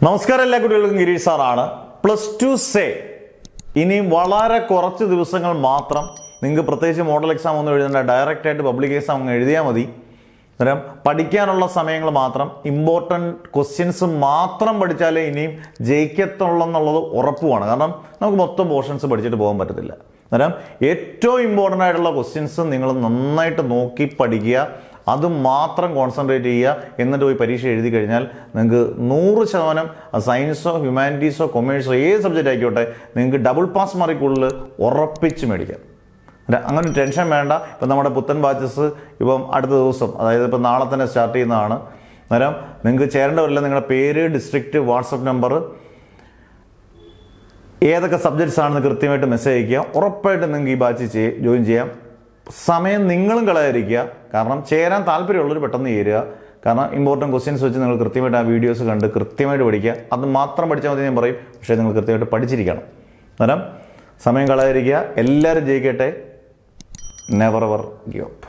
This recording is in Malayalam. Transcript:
നമസ്കാരം, എല്ലാ കുട്ടികൾക്കും ഗിരീഷ് സാറാണ്. +2 സേ ഇനിയും വളരെ കുറച്ച് ദിവസങ്ങൾ മാത്രം. നിങ്ങൾക്ക് പ്രത്യേകിച്ച് മോഡൽ എക്സാം ഒന്നും എഴുതേണ്ട, ഡയറക്റ്റായിട്ട് പബ്ലിക് എക്സാം അങ്ങ് എഴുതിയാൽ മതി. അന്നേരം പഠിക്കാനുള്ള സമയങ്ങൾ മാത്രം, ഇമ്പോർട്ടൻറ്റ് ക്വസ്റ്റ്യൻസ് മാത്രം പഠിച്ചാലേ ഇനിയും ജയിക്കത്തുള്ളെന്നുള്ളത് ഉറപ്പുമാണ്. കാരണം നമുക്ക് മൊത്തം പോർഷൻസ് പഠിച്ചിട്ട് പോകാൻ പറ്റത്തില്ല. അന്നേരം ഏറ്റവും ഇമ്പോർട്ടൻ്റ് ആയിട്ടുള്ള ക്വസ്റ്റ്യൻസ് നിങ്ങൾ നന്നായിട്ട് നോക്കി പഠിക്കുക, അത് മാത്രം കോൺസെൻട്രേറ്റ് ചെയ്യുക. എന്നിട്ട് പോയി പരീക്ഷ എഴുതി കഴിഞ്ഞാൽ നിങ്ങൾക്ക് 100% സയൻസോ ഹ്യൂമാനിറ്റീസോ കൊമേഴ്സോ ഏത് സബ്ജക്റ്റ് ആയിക്കോട്ടെ നിങ്ങൾക്ക് ഡബിൾ പാസ് മാർക്കുള്ളിൽ ഉറപ്പിച്ച് മേടിക്കാം. അങ്ങനെ ടെൻഷൻ വേണ്ട. ഇപ്പം നമ്മുടെ പുത്തൻ ബാച്ചസ് ഇപ്പം അടുത്ത ദിവസം, അതായത് ഇപ്പം നാളെ തന്നെ സ്റ്റാർട്ട് ചെയ്യുന്നതാണ്. അന്നേരം നിങ്ങൾക്ക് ചേരേണ്ടവരില്ല. നിങ്ങളുടെ പേര്, ഡിസ്ട്രിക്റ്റ്, വാട്സപ്പ് നമ്പർ, ഏതൊക്കെ സബ്ജക്ട്സ് ആണെന്ന് കൃത്യമായിട്ട് മെസ്സേജ് അയയ്ക്കുക. ഉറപ്പായിട്ട് നിങ്ങൾക്ക് ഈ ബാച്ച് ജോയിൻ ചെയ്യാം. സമയം നിങ്ങളും കളയാതിരിക്കുക. കാരണം ചേരാൻ താല്പര്യമുള്ളവർ പെട്ടെന്ന് ചേരുക. കാരണം ഇമ്പോർട്ടൻറ്റ് ക്വസ്റ്റ്യൻസ് വെച്ച് നിങ്ങൾ കൃത്യമായിട്ട് ആ വീഡിയോസ് കണ്ട് കൃത്യമായിട്ട് പഠിക്കുക. അത് മാത്രം പഠിച്ചാൽ മതി ഞാൻ പറയും, പക്ഷേ നിങ്ങൾ കൃത്യമായിട്ട് പഠിച്ചിരിക്കണം. അന്നേരം സമയം കളയാതിരിക്കുക. എല്ലാവരും ജയിക്കട്ടെ. Never ever give up.